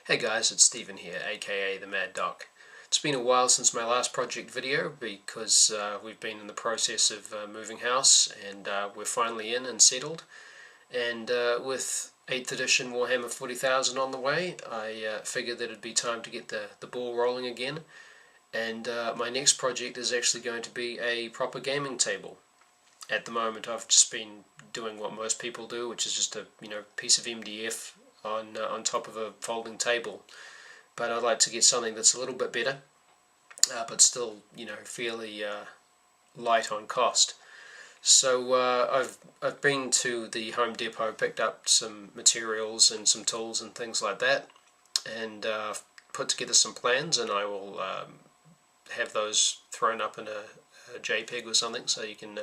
Hey guys, it's Stephen here, aka the Mad-Dok. It's been a while since my last project video because we've been in the process of moving house and we're finally in and settled. And with 8th edition Warhammer 40,000 on the way, I figured that it'd be time to get the ball rolling again. And my next project is actually going to be a proper gaming table. At the moment I've just been doing what most people do, which is just a piece of MDF on top of a folding table. But I'd like to get something that's a little bit better, but still fairly light on cost. So I've been to the Home Depot, picked up some materials and some tools and things like that, and put together some plans, and I will have those thrown up in a JPEG or something so you can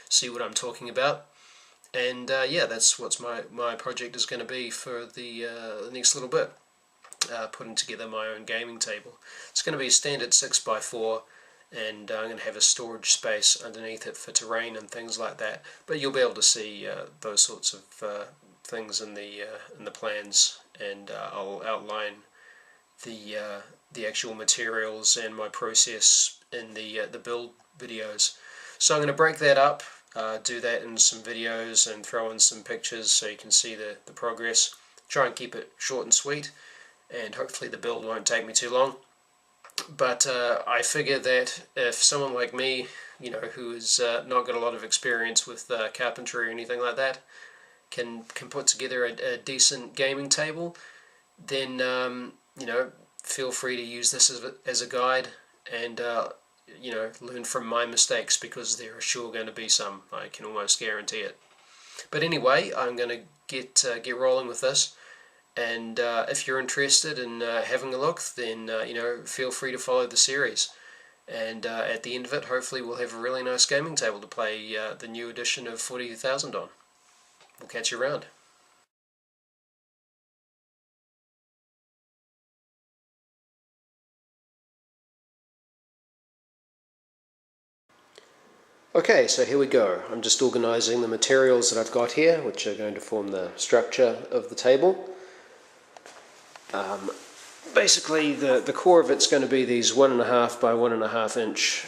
see what I'm talking about. And yeah, that's what my project is going to be for the next little bit, putting together my own gaming table. It's going to be a standard 6x4, and I'm going to have a storage space underneath it for terrain and things like that, but you'll be able to see those sorts of things in the plans, and I'll outline the actual materials and my process in the build videos. So I'm going to break that up, do that in some videos and throw in some pictures so you can see the progress. Try and keep it short and sweet, and hopefully the build won't take me too long. But I figure that if someone like me, who has not got a lot of experience with carpentry or anything like that, can put together a decent gaming table, then feel free to use this as a guide, and learn from my mistakes, because there are sure going to be some. I can almost guarantee it. But anyway, I'm going to get rolling with this, and if you're interested in having a look, then feel free to follow the series, and at the end of it, hopefully we'll have a really nice gaming table to play the new edition of 40,000 on. We'll catch you around. Okay, so here we go. I'm just organising the materials that I've got here, which are going to form the structure of the table. Basically, the core of it's going to be these 1.5 by 1.5 inch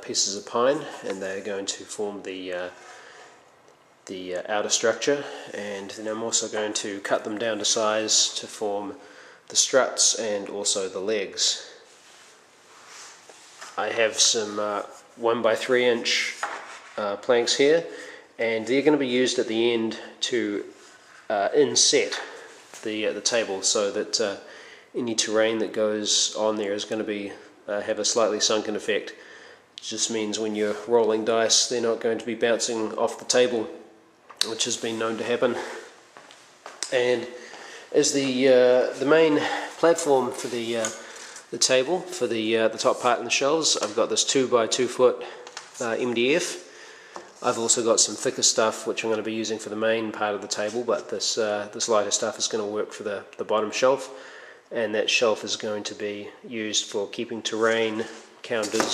pieces of pine, and they're going to form the outer structure. And then I'm also going to cut them down to size to form the struts and also the legs. I have some 1 by 3 inch planks here, and they're going to be used at the end to inset the table, so that any terrain that goes on there is going to be have a slightly sunken effect. It just means when you're rolling dice, they're not going to be bouncing off the table, which has been known to happen. And as the main platform for the table, for the top part and the shelves, I've got this 2 by 2 foot MDF. I've also got some thicker stuff which I'm going to be using for the main part of the table, but this lighter stuff is going to work for the bottom shelf, and that shelf is going to be used for keeping terrain, counters,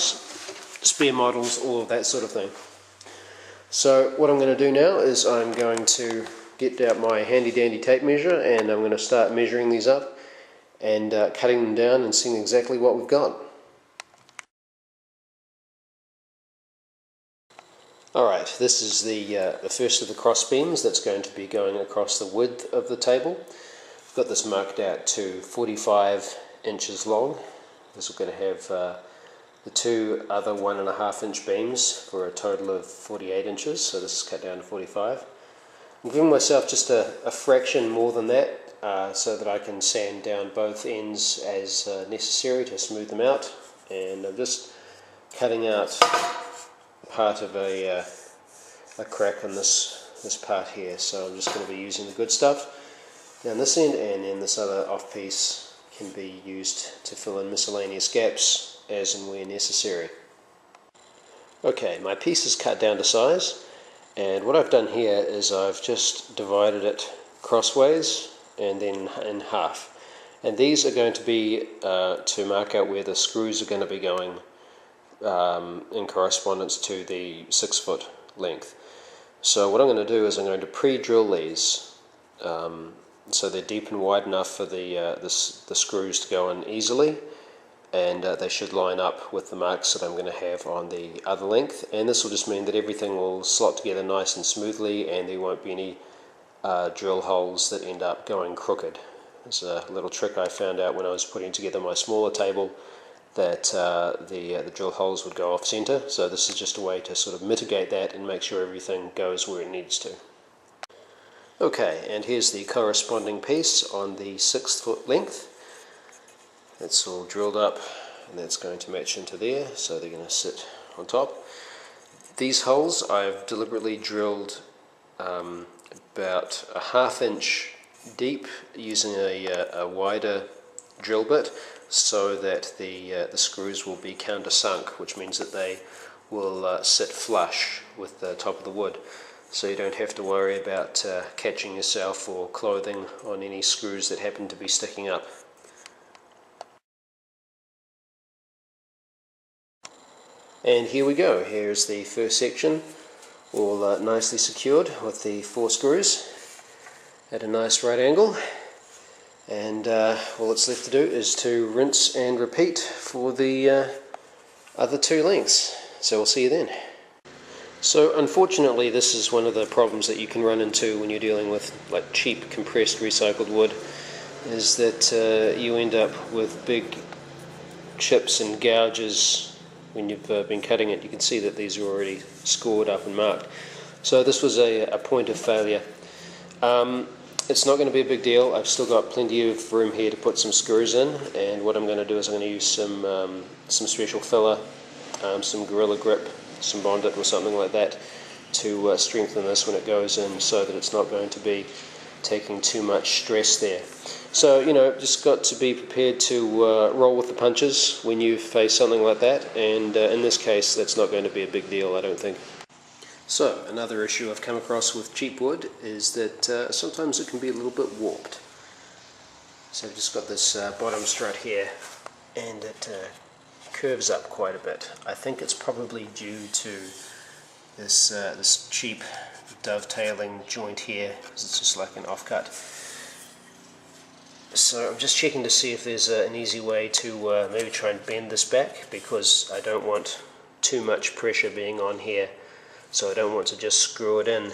spear models, all of that sort of thing. So what I'm going to do now is I'm going to get out my handy dandy tape measure, and I'm going to start measuring these up and cutting them down and seeing exactly what we've got. Alright, this is the first of the cross beams that's going to be going across the width of the table. I've got this marked out to 45 inches long. This is going to have the two other 1.5 inch beams for a total of 48 inches, so this is cut down to 45. I'm giving myself just a fraction more than that, so that I can sand down both ends as necessary to smooth them out, and I'm just cutting out part of a crack on this part here, so I'm just going to be using the good stuff down this end, and then this other off piece can be used to fill in miscellaneous gaps as and where necessary. Okay, my piece is cut down to size, and what I've done here is I've just divided it crossways and then in half, and these are going to be to mark out where the screws are going to be going in correspondence to the 6 foot length. So what I'm going to do is I'm going to pre-drill these so they're deep and wide enough for the screws to go in easily, and they should line up with the marks that I'm going to have on the other length, and this will just mean that everything will slot together nice and smoothly, and there won't be any drill holes that end up going crooked. There's a little trick I found out when I was putting together my smaller table, that the drill holes would go off center, so this is just a way to sort of mitigate that and make sure everything goes where it needs to. Okay, and here's the corresponding piece on the 6-foot length. It's all drilled up, and that's going to match into there, so they're going to sit on top. These holes I've deliberately drilled about a 1/2 inch deep using a wider drill bit, so that the screws will be countersunk, which means that they will sit flush with the top of the wood, so you don't have to worry about catching yourself or clothing on any screws that happen to be sticking up. And here we go. Here's the first section, all nicely secured with the 4 screws at a nice right angle. And all that's left to do is to rinse and repeat for the other 2 lengths. So we'll see you then. So unfortunately, this is one of the problems that you can run into when you're dealing with like cheap compressed recycled wood, is that you end up with big chips and gouges when you've been cutting it. You can see that these are already scored up and marked. So this was a point of failure. It's not going to be a big deal. I've still got plenty of room here to put some screws in, and what I'm going to do is I'm going to use some special filler, some Gorilla Grip, some Bondit or something like that, to strengthen this when it goes in, so that it's not going to be taking too much stress there. So, you know, just got to be prepared to roll with the punches when you face something like that, and in this case that's not going to be a big deal, I don't think. So, another issue I've come across with cheap wood is that sometimes it can be a little bit warped. So I've just got this bottom strut here, and it curves up quite a bit. I think it's probably due to this cheap dovetailing joint here, because it's just like an offcut. So I'm just checking to see if there's an easy way to maybe try and bend this back, because I don't want too much pressure being on here. So I don't want to just screw it in,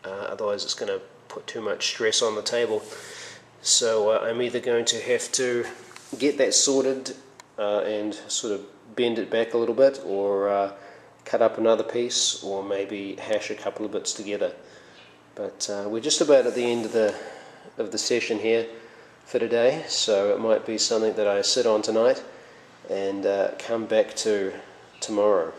otherwise it's going to put too much stress on the table. So I'm either going to have to get that sorted and sort of bend it back a little bit, or cut up another piece, or maybe hash a couple of bits together. But we're just about at the end of the session here for today, so it might be something that I sit on tonight and come back to tomorrow.